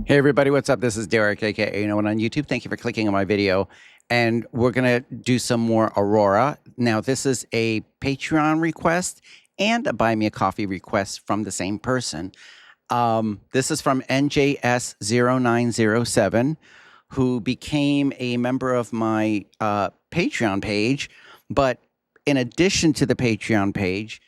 Hey everybody, what's up? This is Derek, aka No One on YouTube. Thank you for clicking on my video. And we're gonna do some more Aurora. Now, this is a Patreon request and a Buy Me a Coffee request from the same person. This is from NJS0907, who became a member of my Patreon page. But in addition to the Patreon page,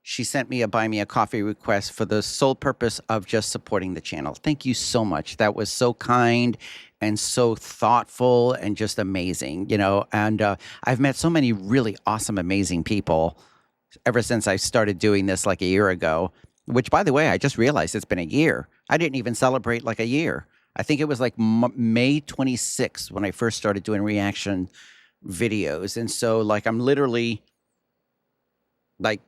she sent me a Buy Me a Coffee request for the sole purpose of just supporting the channel. Thank you so much. That was so kind and so thoughtful and just amazing, you know. And I've met so many really awesome, amazing people ever since I started doing this like a year ago, which, by the way, I just realized it's been a year. I didn't even celebrate like a year. I think it was like May 26th when I first started doing reaction videos. And so like I'm literally like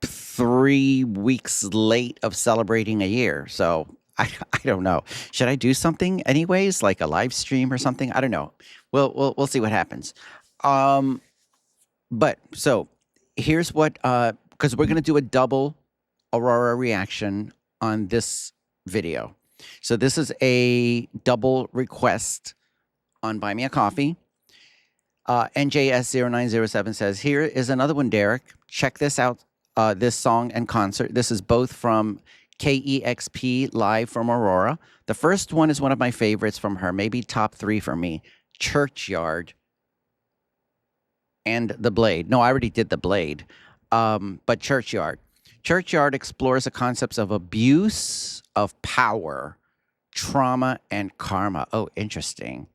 3 weeks late of celebrating a year. So I don't know. Should I do something anyways, like a live stream or something? I don't know. We'll see what happens. But so here's what, because we're going to do a double Aurora reaction on this video. So this is a double request on Buy Me a Coffee. NJS0907 says, here is another one, Derek. Check this out. This song and concert. This is both from KEXP Live from Aurora. The first one is one of my favorites from her, maybe top 3 for me. Churchyard and The Blade. No, I already did The Blade, but Churchyard. Churchyard explores the concepts of abuse, of power, trauma, and karma. Oh, interesting.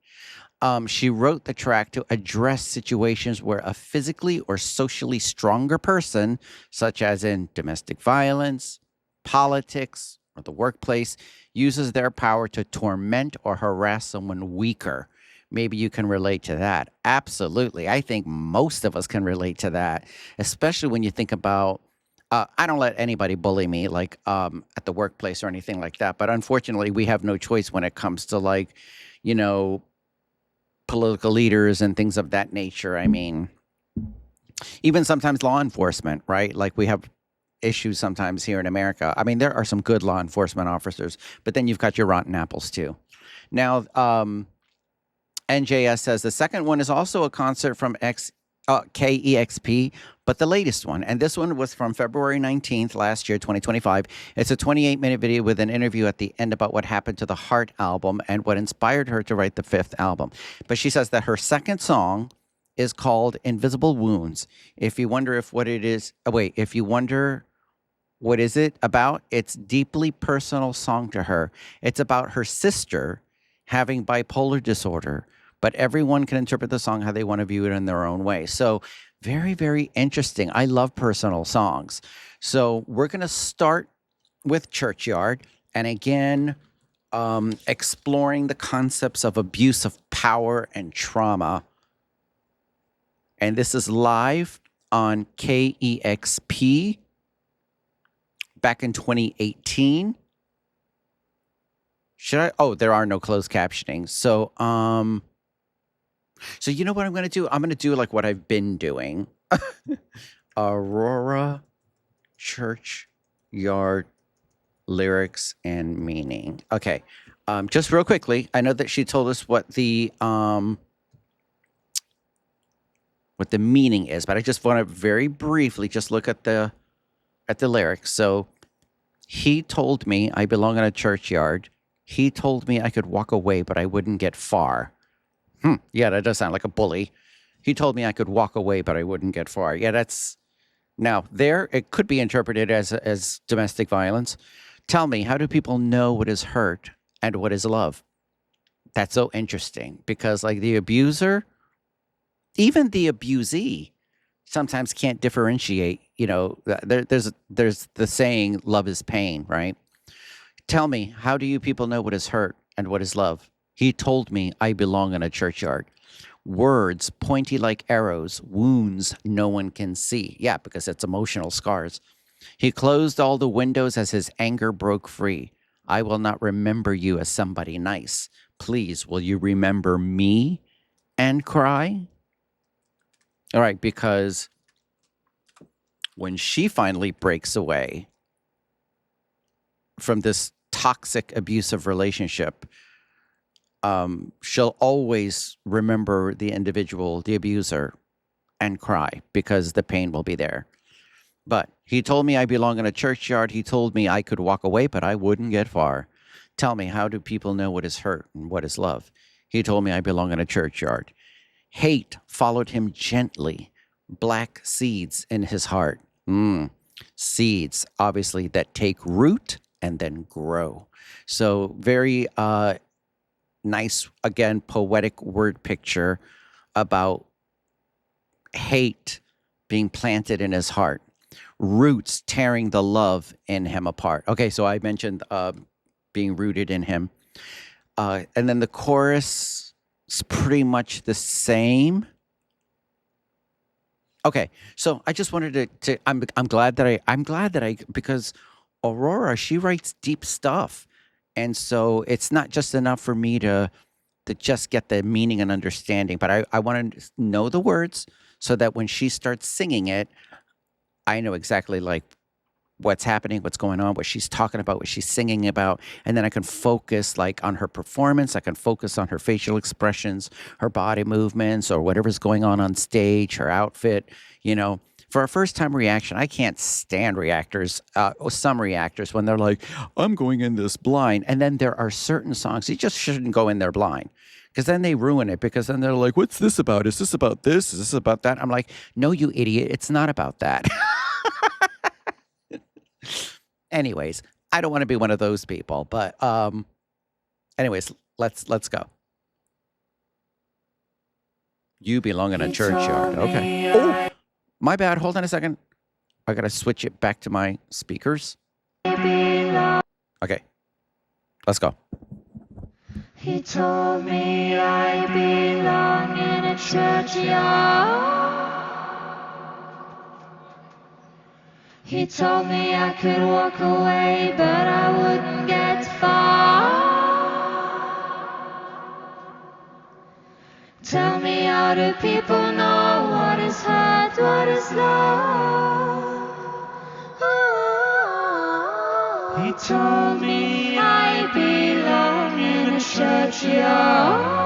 She wrote the track to address situations where a physically or socially stronger person, such as in domestic violence, politics, or the workplace, uses their power to torment or harass someone weaker. Maybe you can relate to that. Absolutely. I think most of us can relate to that, especially when you think about, I don't let anybody bully me like at the workplace or anything like that. But unfortunately, we have no choice when it comes to like, you know, political leaders and things of that nature. I mean, even sometimes law enforcement, right? Like we have issues sometimes here in America. I mean, there are some good law enforcement officers, but then you've got your rotten apples too. Now, NJS says the second one is also a concert from KEXP, but the latest one. And this one was from February 19th last year, 2025. It's a 28-minute video with an interview at the end about what happened to the Heart album and what inspired her to write the 5th album. But she says that her second song is called Invisible Wounds. If you wonder if what it is, if you wonder what is it about, it's deeply personal song to her. It's about her sister having bipolar disorder, but everyone can interpret the song how they want to view it in their own way. So very, very interesting. I love personal songs. So we're going to start with Churchyard. And again, exploring the concepts of abuse of power and trauma. And this is live on KEXP back in 2018. Should I? Oh, there are no closed captioning. So, so you know what I'm going to do? I'm going to do like what I've been doing. Aurora Churchyard lyrics and meaning. Okay. Just real quickly, I know that she told us what the meaning is, but I just want to very briefly just look at the lyrics. So he told me I belong in a churchyard. He told me I could walk away, but I wouldn't get far. Yeah, that does sound like a bully. He told me I could walk away, but I wouldn't get far. Yeah, that's... Now, there, it could be interpreted as domestic violence. Tell me, how do people know what is hurt and what is love? That's so interesting because, like, the abuser, even the abusee, sometimes can't differentiate. You know, there's the saying, love is pain, right? Tell me, how do you people know what is hurt and what is love? He told me I belong in a churchyard. Words pointy like arrows, wounds no one can see. Yeah, because it's emotional scars. He closed all the windows as his anger broke free. I will not remember you as somebody nice. Please, will you remember me and cry? All right, because when she finally breaks away from this toxic, abusive relationship, she'll always remember the individual, the abuser, and cry because the pain will be there. But he told me I belong in a churchyard. He told me I could walk away, but I wouldn't get far. Tell me, how do people know what is hurt and what is love? He told me I belong in a churchyard. Hate followed him gently, black seeds in his heart. Seeds, obviously, that take root and then grow. So very nice, again, poetic word picture about hate being planted in his heart, roots tearing the love in him apart. Okay, so I mentioned being rooted in him. And then the chorus is pretty much the same. Okay, so I just wanted to I'm glad that I because Aurora, she writes deep stuff. And so it's not just enough for me to just get the meaning and understanding, but I want to know the words so that when she starts singing it, I know exactly like what's happening, what's going on, what she's talking about, what she's singing about. And then I can focus like on her performance. I can focus on her facial expressions, her body movements, or whatever's going on stage, her outfit. You know, for a first time reaction, I can't stand reactors, some reactors when they're like, I'm going in this blind. And then there are certain songs, you just shouldn't go in there blind. Because then they ruin it, because then they're like, what's this about? Is this about this? Is this about that? I'm like, no, you idiot. It's not about that. Anyways, I don't want to be one of those people, but anyways, let's go. You belong in a churchyard. Okay. Oh, my bad. Hold on a second. I got to switch it back to my speakers. Okay. Let's go. He told me I belong in a churchyard. He told me I could walk away, but I wouldn't get far. Tell me, how do people know what is hurt, what is love? Oh, he told me I belong in a churchyard.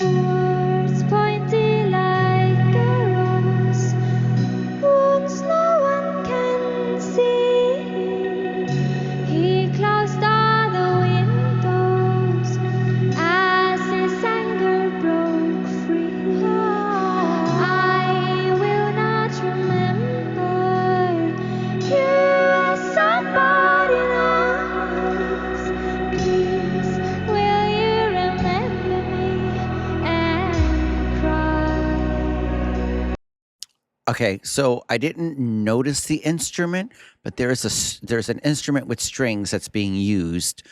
Words pointy like arrows, wounds no one can see. He closed all the windows as his anger broke free. I will not remember you as somebody else. Please, will you remember me and cry? Okay, so I didn't notice the instrument, but there's an instrument with strings that's being used,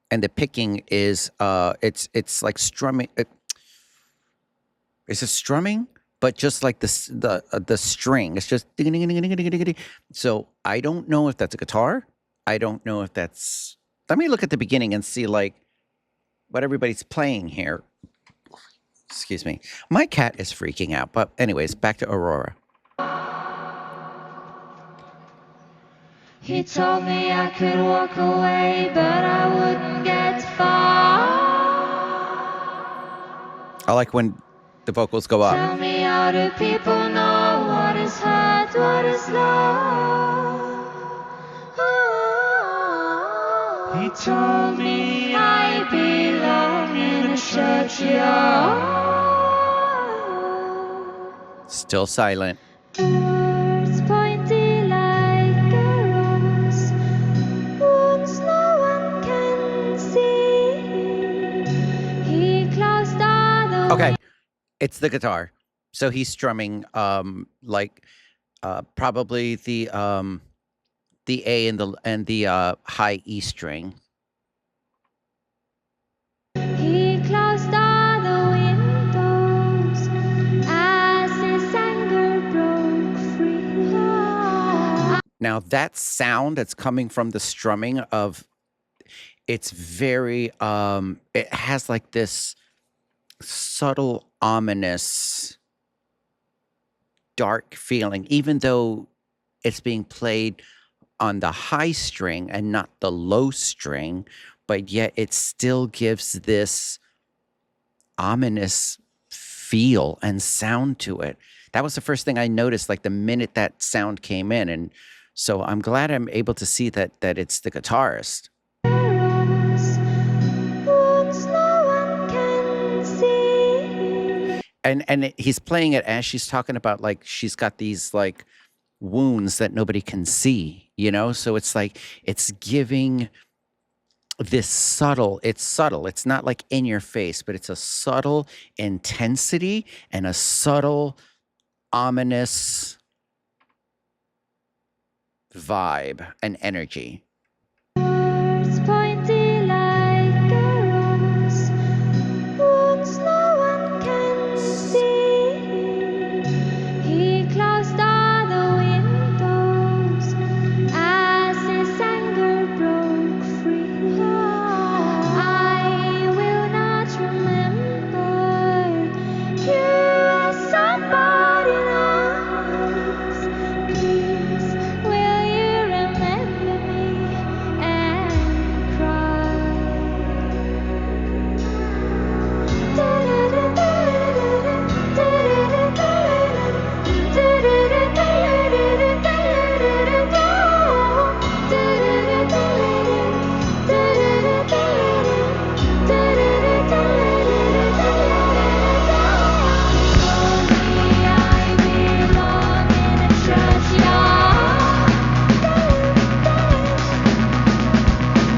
and the picking is it's like strumming. It's a strumming, but just like the string. It's just ding, ding, ding, ding, ding, ding, ding. So I don't know if that's a guitar. I don't know if that's. Let me look at the beginning and see like what everybody's playing here. Excuse me. My cat is freaking out. But anyways, back to Aurora. He told me I could walk away, but I wouldn't get far. I like when the vocals go up. Tell me, how do people know what is hurt, what is love? Oh, he told me I belong in a churchyard. Still silent. Words pointy like arrows, wounds no one can see. He closed all the Okay, it's the guitar. So he's strumming like probably the A and the high E string. He closed all the windows as his anger broke free. Now that sound that's coming from the strumming of it's very it has like this subtle ominous dark feeling, even though it's being played on the high string and not the low string, but yet it still gives this ominous feel and sound to it. That was the first thing I noticed, like the minute that sound came in. And so I'm glad I'm able to see that it's the guitarist. And he's playing it as she's talking about, like, she's got these like wounds that nobody can see, you know? So it's like, it's giving this subtle, it's not like in your face, but it's a subtle intensity and a subtle ominous vibe and energy. Words pointy like arrows, wounds no one can see. He closed all the windows as his anger broke free. I will not remember you as somebody else. Please, will you remember me and cry?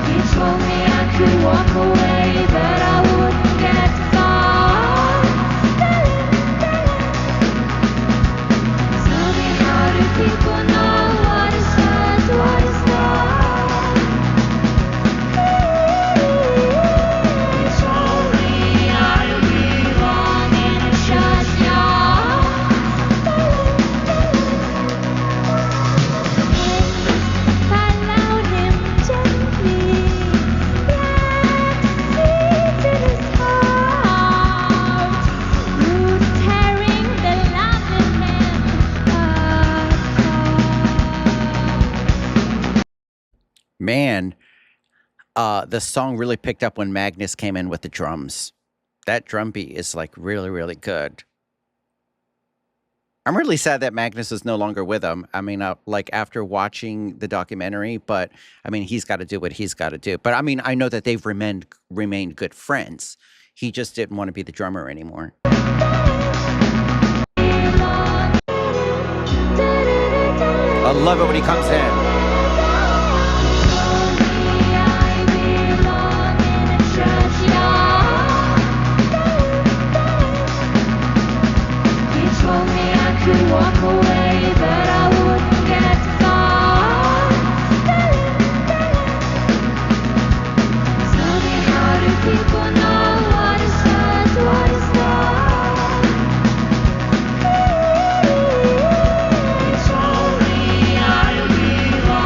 He told me I could walk away, but I wouldn't get far. Tell me, how do people know what is right, what is wrong? He told me I belong in a churchyard. I allowed him gently, yet to his heart, roots tearing the love in him apart. Man, the song really picked up when Magnus came in with the drums. That drum beat is like really, really good. I'm really sad that Magnus is no longer with him. I mean, like after watching the documentary, but I mean, he's got to do what he's got to do. But I mean, I know that they've remained good friends. He just didn't want to be the drummer anymore. I love it when he comes in. He told me I could walk away, but I wouldn't get far. Tell me, how do people know what is right, what is wrong? He told me I belong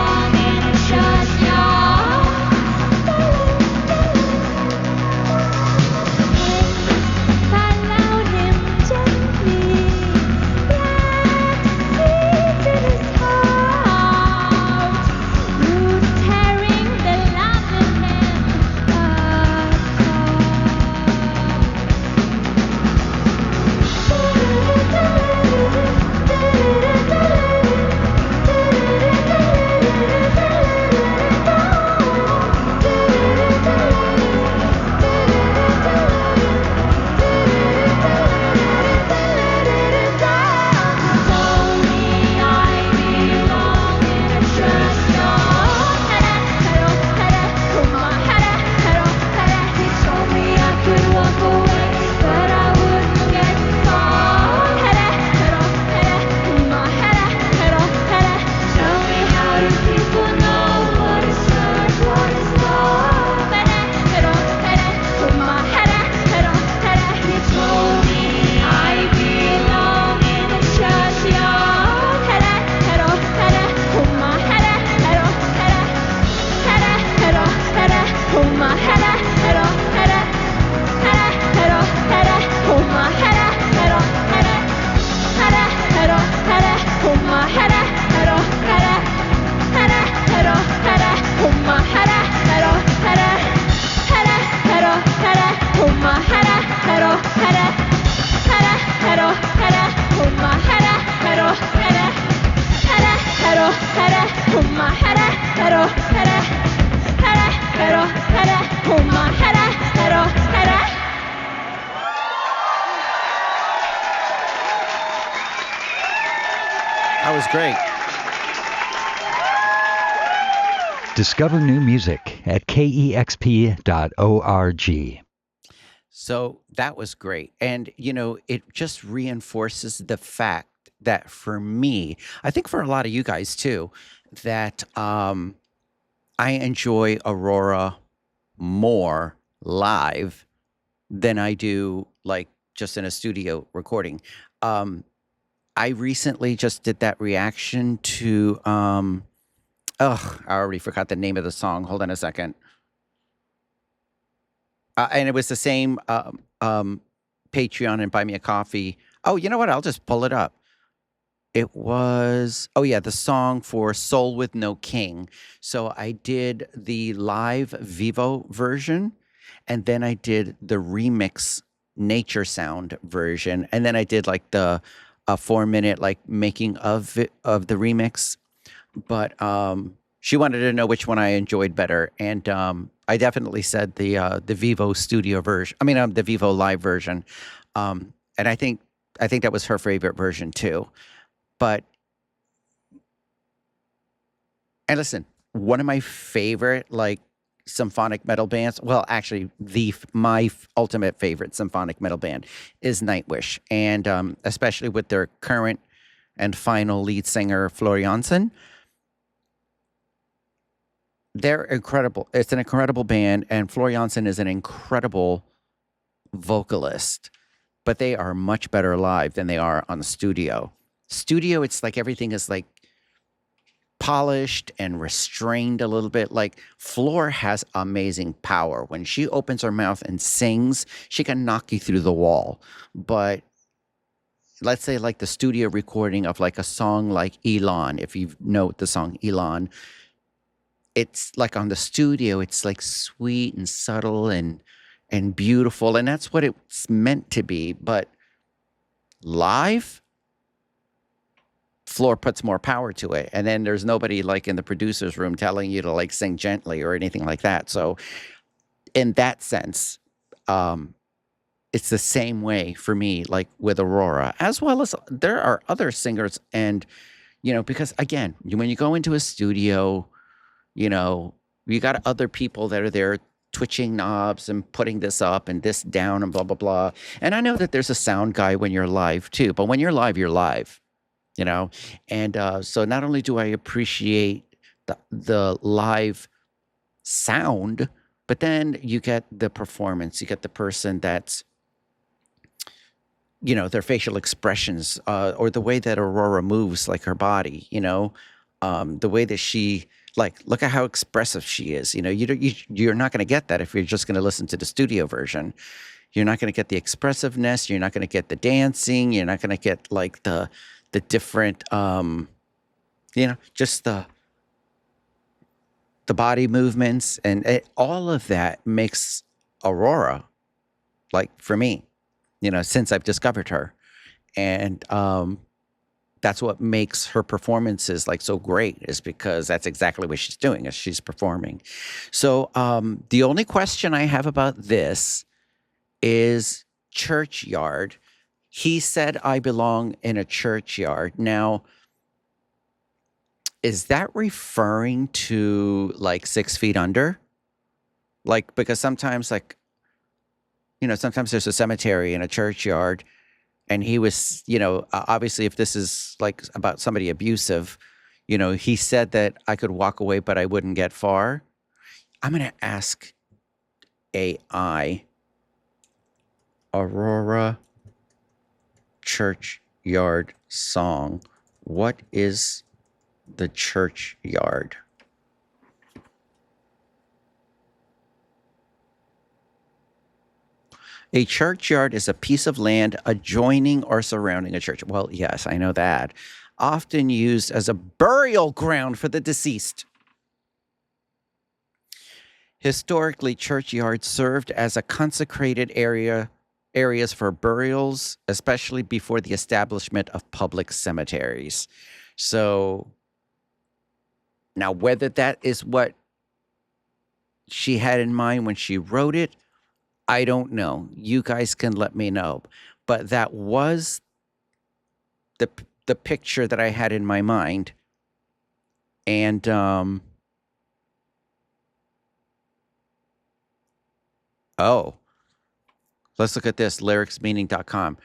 was great. Discover new music at kexp.org. So that was great. And, it just reinforces the fact that for me, I think for a lot of you guys too, that I enjoy Aurora more live than I do like just in a studio recording. I recently just did that reaction to, I already forgot the name of the song. Hold on a second. And it was the same Patreon and Buy Me a Coffee. Oh, you know what? I'll just pull it up. It was, the song for Soul with No King. So I did the live Vivo version, and then I did the remix nature sound version, and then I did like the 4-minute like making of the remix. But she wanted to know which one I enjoyed better, and I definitely said the Vivo studio version. I mean, the Vivo live version, and I think that was her favorite version too. But and listen, one of my favorite like symphonic metal bands. Well, actually, my ultimate favorite symphonic metal band is Nightwish, and especially with their current and final lead singer Floriansen. They're incredible. It's an incredible band, and Floriansen is an incredible vocalist, but they are much better live than they are on the studio. Studio, it's like everything is like polished and restrained a little bit. Like Flor has amazing power. When she opens her mouth and sings, she can knock you through the wall. But let's say like the studio recording of like a song like Elon, if you know the song Elon, it's like on the studio, it's like sweet and subtle and beautiful, and that's what it's meant to be. But live, Flor puts more power to it, and then there's nobody like in the producer's room telling you to like sing gently or anything like that. So in that sense, it's the same way for me, like with Aurora, as well as there are other singers. And because again, when you go into a studio, you got other people that are there twitching knobs and putting this up and this down and blah, blah, blah. And I know that there's a sound guy when you're live too, but when you're live, you're live, And so not only do I appreciate the live sound, but then you get the performance, you get the person that's, their facial expressions, or the way that Aurora moves, like her body, the way that she, like, look at how expressive she is. You're not going to get that if you're just going to listen to the studio version. You're not going to get the expressiveness. You're not going to get the dancing. You're not going to get like the different, just the body movements, and all of that makes Aurora, like for me, since I've discovered her, and that's what makes her performances like so great, is because that's exactly what she's doing, is she's performing. So the only question I have about this is Churchyard. He said I belong in a churchyard. Now, is that referring to like 6 Feet Under? Like, because sometimes like, sometimes there's a cemetery in a churchyard. And he was, obviously, if this is like about somebody abusive, he said that I could walk away, but I wouldn't get far. I'm going to ask AI, Aurora Churchyard song. What is the churchyard? A churchyard is a piece of land adjoining or surrounding a church. Well, yes, I know that. Often used as a burial ground for the deceased. Historically, churchyards served as a consecrated areas for burials, especially before the establishment of public cemeteries. So now, whether that is what she had in mind when she wrote it, I don't know. You guys can let me know. But that was the picture that I had in my mind. And oh, let's look at this, lyricsmeaning.com.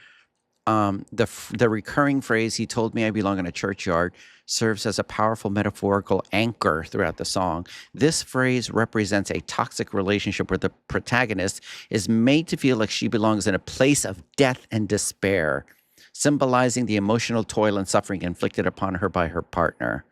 The recurring phrase, "He told me I belong in a churchyard," serves as a powerful metaphorical anchor throughout the song. This phrase represents a toxic relationship where the protagonist is made to feel like she belongs in a place of death and despair, symbolizing the emotional toil and suffering inflicted upon her by her partner.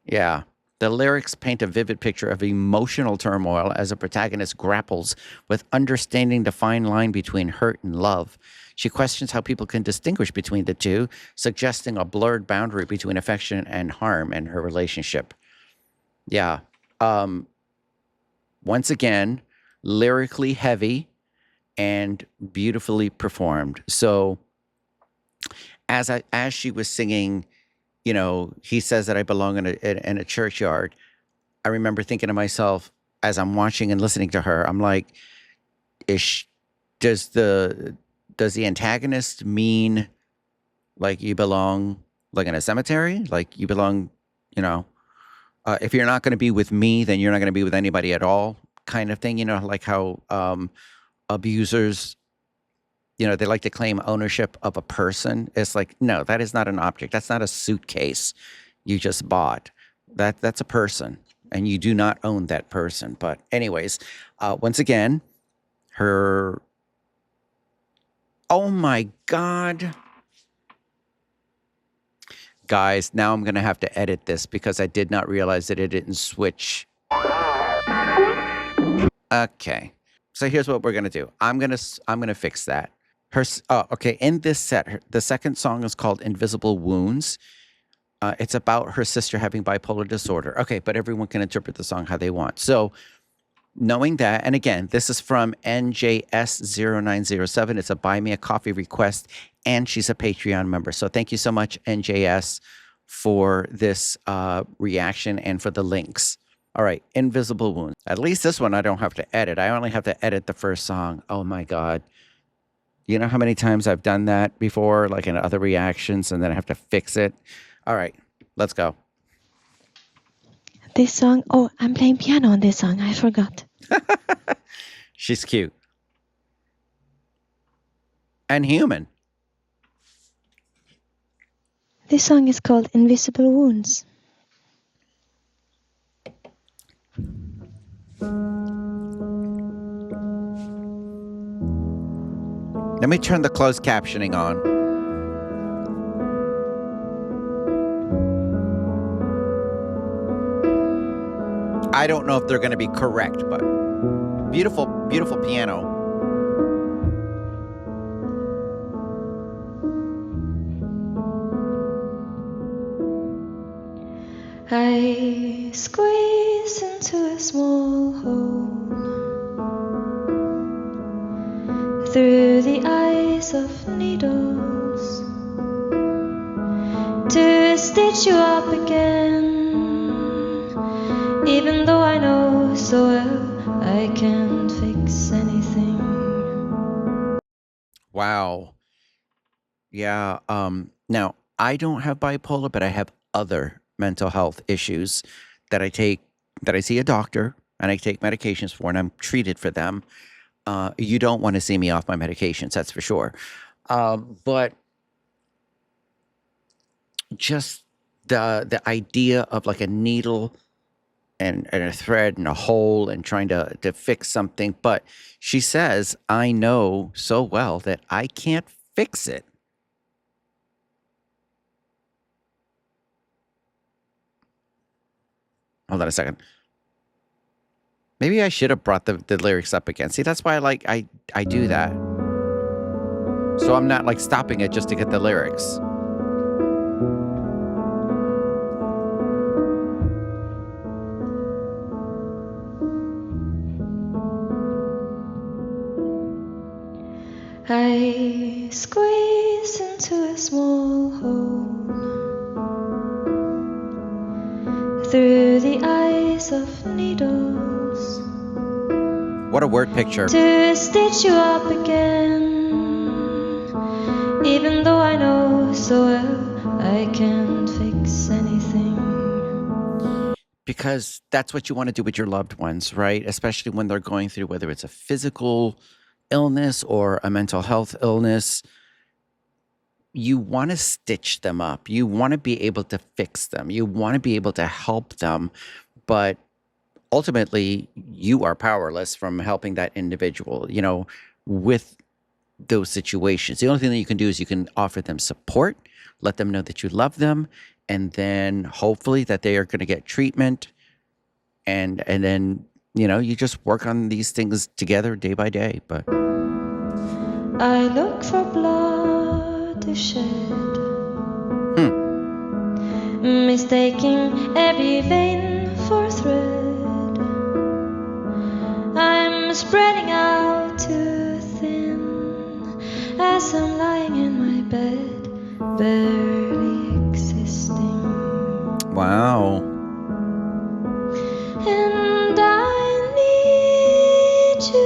Yeah. The lyrics paint a vivid picture of emotional turmoil as a protagonist grapples with understanding the fine line between hurt and love. She questions how people can distinguish between the two, suggesting a blurred boundary between affection and harm in her relationship. Yeah. Once again, lyrically heavy and beautifully performed. So as she was singing, you know, he says that I belong in a churchyard, I remember thinking to myself, as I'm watching and listening to her, I'm like, does the antagonist mean like you belong like in a cemetery? Like you belong, you know, if you're not going to be with me, then you're not going to be with anybody at all, kind of thing. You know, like how abusers, you know, they like to claim ownership of a person. It's like, no, that is not an object. That's not a suitcase you just bought. That's a person, and you do not own that person. But anyways, once again, her... Oh my God. Guys, now I'm going to have to edit this because I did not realize that it didn't switch. Okay. So here's what we're going to do. I'm going to fix that. Okay. In this set, the second song is called Invisible Wounds. It's about her sister having bipolar disorder. Okay, but everyone can interpret the song how they want. So knowing that, and again, this is from NJS0907. It's a Buy Me a Coffee request, and she's a Patreon member. So thank you so much, NJS, for this reaction and for the links. All right, Invisible Wounds. At least this one I don't have to edit. I only have to edit the first song. Oh my God. You know how many times I've done that before, like in other reactions, and then I have to fix it? All right, let's go. This song, oh, I'm playing piano on this song. I forgot. She's cute. And human. This song is called Invisible Wounds. Let me turn the closed captioning on. I don't know if they're going to be correct, but beautiful, beautiful piano. I squeeze into a small hole through the eyes of needles to stitch you up again, even though I know so well I can't fix anything. Wow. Yeah. Now, I don't have bipolar, but I have other mental health issues that I see a doctor and I take medications for, and I'm treated for them. You don't want to see me off my medications, that's for sure. But just the idea of like a needle and a thread and a hole and trying to fix something. But she says, I know so well that I can't fix it. Hold on a second. Maybe I should have brought the lyrics up again. See, that's why I do that. So I'm not like stopping it just to get the lyrics. I squeeze into a small hole through the eyes of needles. What a word picture. To stitch you up again, even though I know so well I can't fix anything. Because that's what you want to do with your loved ones, right? Especially when they're going through, whether it's a physical illness or a mental health illness. You want to stitch them up. You want to be able to fix them. You want to be able to help them. But ultimately, you are powerless from helping that individual, with those situations. The only thing that you can do is you can offer them support, let them know that you love them, and then hopefully that they are going to get treatment. And then, you just work on these things together day by day. But I look for blood to shed, mistaking every vein for thread. I'm spreading out too thin as I'm lying in my bed, barely existing. wow. And I need you,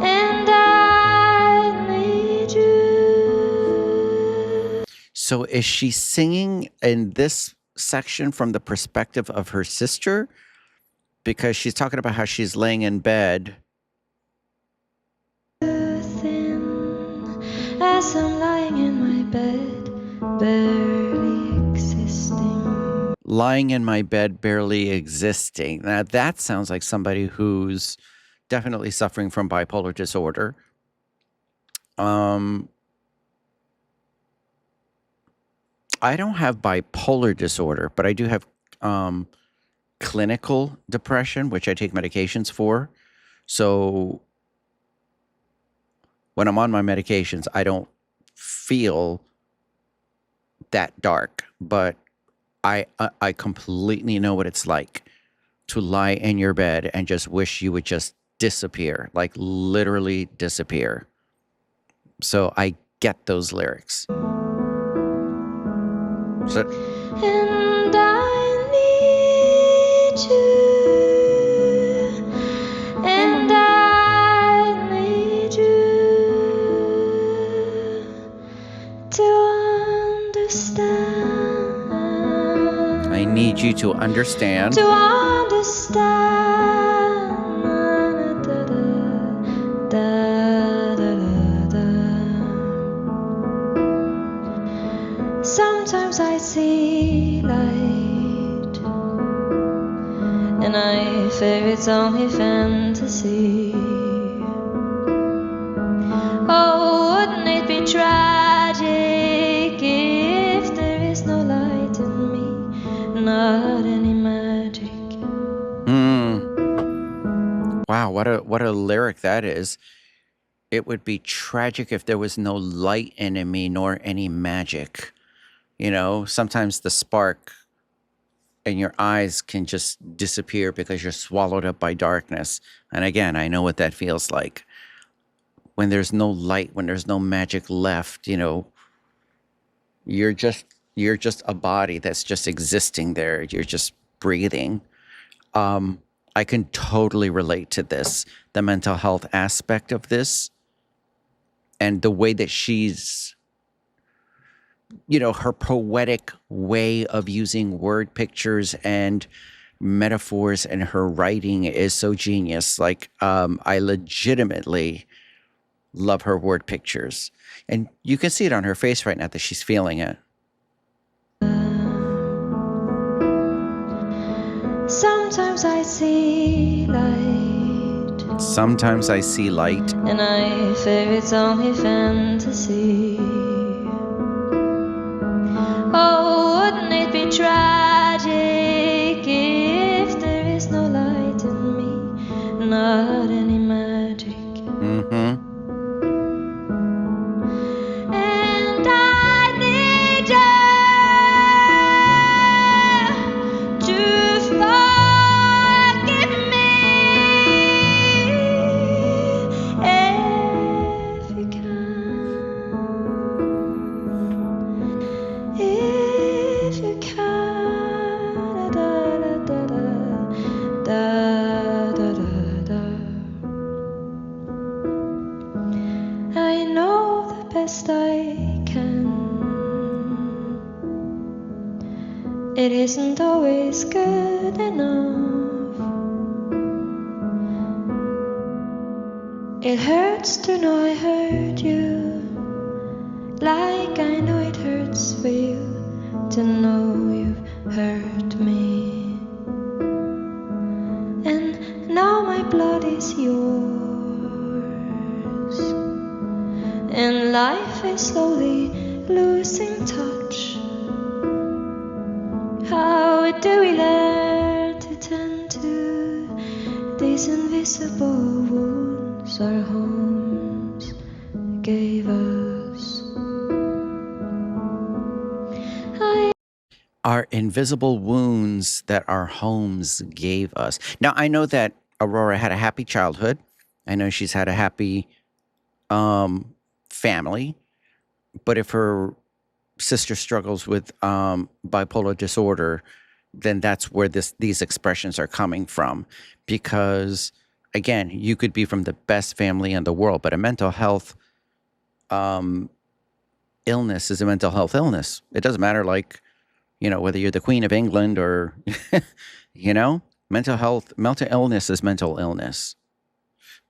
and I need you. So is she singing in this section from the perspective of her sister? Because she's talking about how she's laying in bed. Thin as I'm lying in my bed, barely existing. Lying in my bed, barely existing. Now, that sounds like somebody who's definitely suffering from bipolar disorder. I don't have bipolar disorder, but I do have clinical depression, which I take medications for. So when I'm on my medications, I don't feel that dark, but I completely know what it's like to lie in your bed and just wish you would just disappear, like literally disappear. So I get those lyrics. So, And I need you, and I need you to understand. I need you to understand. To understand. Sometimes I see light, and I fear it's only fantasy. Oh, wouldn't it be tragic if there is no light in me, not any magic? Wow, what a lyric that is. It would be tragic if there was no light in me nor any magic. Sometimes the spark in your eyes can just disappear because you're swallowed up by darkness. And again, I know what that feels like. When there's no light, when there's no magic left, you're just a body that's just existing there. You're just breathing. I can totally relate to this, the mental health aspect of this, and the way that she's, her poetic way of using word pictures and metaphors in her writing is so genius. Like, I legitimately love her word pictures. And you can see it on her face right now that she's feeling it. Sometimes I see light. Sometimes I see light. And I fear it's only fantasy. Oh, wouldn't it be tragic if there is no light in me, not any magic? Mm-hmm. And I need you to forgive me if you can. isn't always good enough. It hurts to know I hurt you, like I know it hurts for you to know you've hurt me. And now my blood is yours, and life is slowly losing touch. How do we learn to tend to these invisible wounds our homes gave us? Our invisible wounds that our homes gave us. Now, I know that Aurora had a happy childhood. I know she's had a happy family. But if her sister struggles with bipolar disorder, then that's where these expressions are coming from. Because, again, you could be from the best family in the world, but a mental health illness is a mental health illness. It doesn't matter, like, whether you're the Queen of England or, mental illness is mental illness.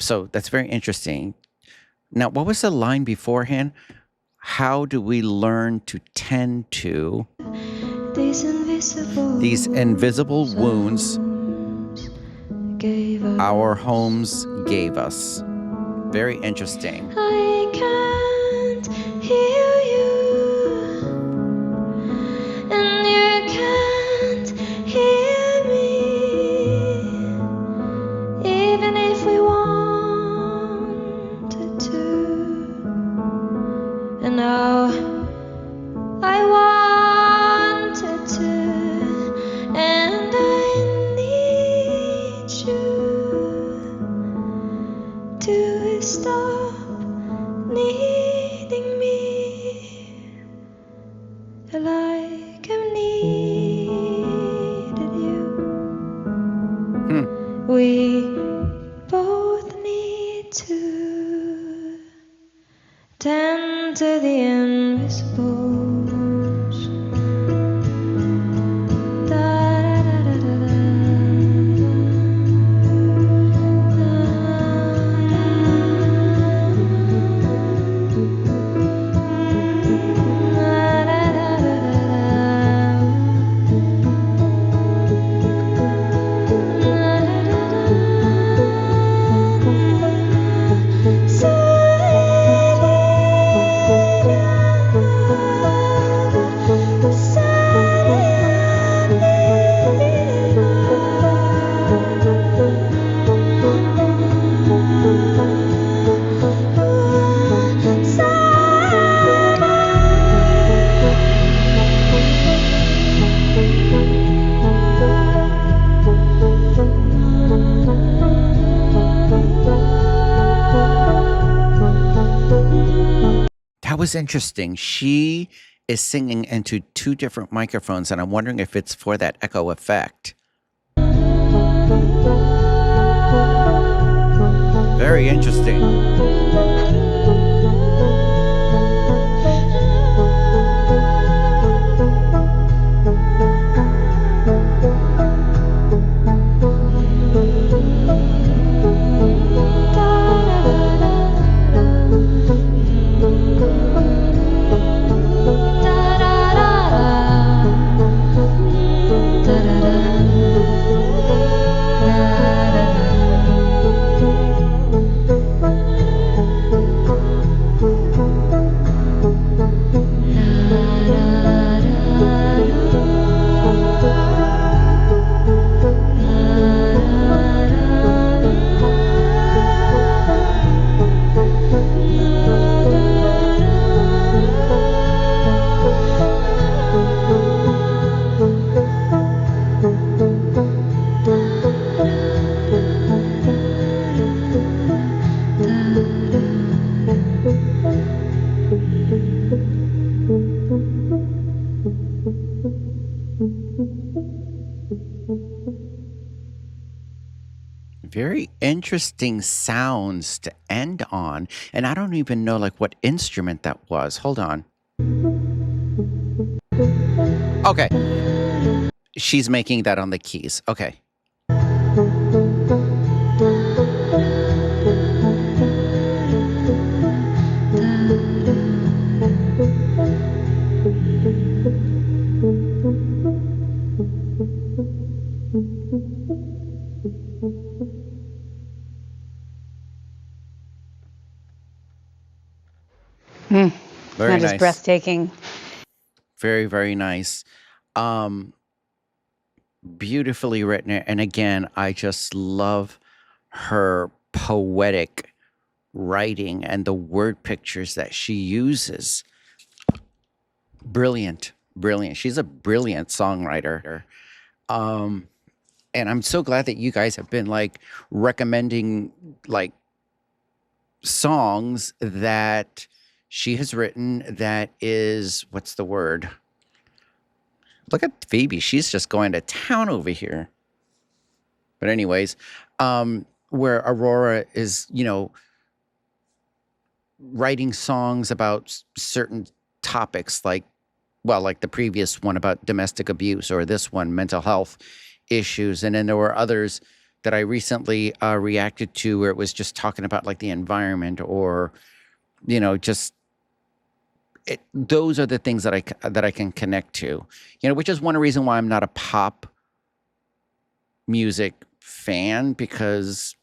So that's very interesting. Now, what was the line beforehand? How do we learn to tend to these invisible wounds our homes gave us? Very interesting. I can't hear you, and you can't hear me, even if we wanted to. And now I wanted to, and I need you to stop needing me like I've needed you. We both need to tend to the invisibles. Was interesting. She is singing into two different microphones, and I'm wondering if it's for that echo effect. Very interesting. Very interesting sounds to end on. And I don't even know like what instrument that was. Hold on. Okay. She's making that on the keys. Okay. Very That is nice. breathtaking. Very, very nice. Beautifully written. And again, I just love her poetic writing and the word pictures that she uses. Brilliant. She's a brilliant songwriter. And I'm so glad that you guys have been like recommending like songs that she has written that is, what's the word? Look at Phoebe. She's just going to town over here. But anyways, where Aurora is, writing songs about certain topics like the previous one about domestic abuse, or this one, mental health issues. And then there were others that I recently reacted to where it was just talking about like the environment, or, those are the things that I can connect to, which is one reason why I'm not a pop music fan, because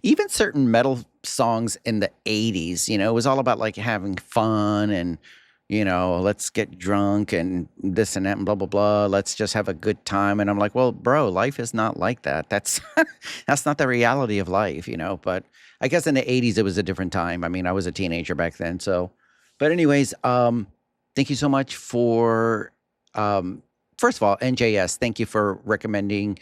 even certain metal songs in the 80s, it was all about like having fun and, let's get drunk and this and that and blah, blah, blah. Let's just have a good time. And I'm like, well, bro, life is not like that. That's not the reality of life, But I guess in the 80s, it was a different time. I mean, I was a teenager back then. So, but anyways, thank you so much for, first of all, NJS, thank you for recommending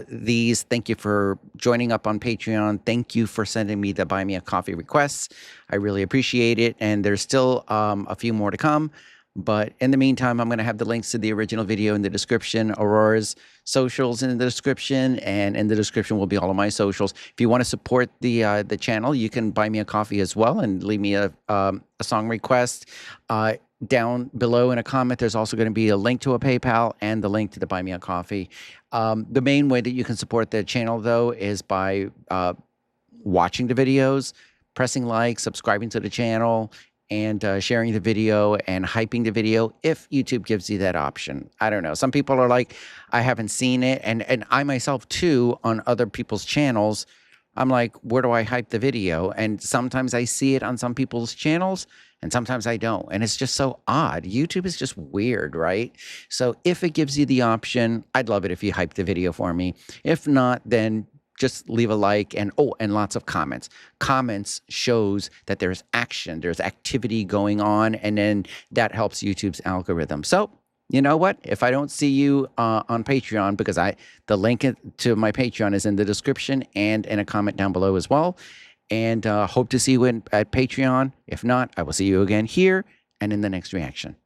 these. Thank you for joining up on Patreon. Thank you for sending me the Buy Me a Coffee requests. I really appreciate it. And there's still a few more to come. But in the meantime, I'm going to have the links to the original video in the description, Aurora's socials in the description, and in the description will be all of my socials. If you want to support the channel, you can buy me a coffee as well and leave me a song request. Down below in a comment, there's also going to be a link to a PayPal and the link to the Buy Me a Coffee. The main way that you can support the channel, though, is by watching the videos, pressing like, subscribing to the channel, and sharing the video and hyping the video if YouTube gives you that option. I don't know. Some people are like, I haven't seen it. And I myself, too, on other people's channels, I'm like, where do I hype the video? And sometimes I see it on some people's channels, and sometimes I don't. And it's just so odd. YouTube is just weird, right? So if it gives you the option, I'd love it if you hype the video for me. If not, then just leave a like and lots of comments. Comments shows that there's action, there's activity going on, and then that helps YouTube's algorithm. So you know what? If I don't see you on Patreon, because the link to my Patreon is in the description and in a comment down below as well. And hope to see you at Patreon. If not, I will see you again here and in the next reaction.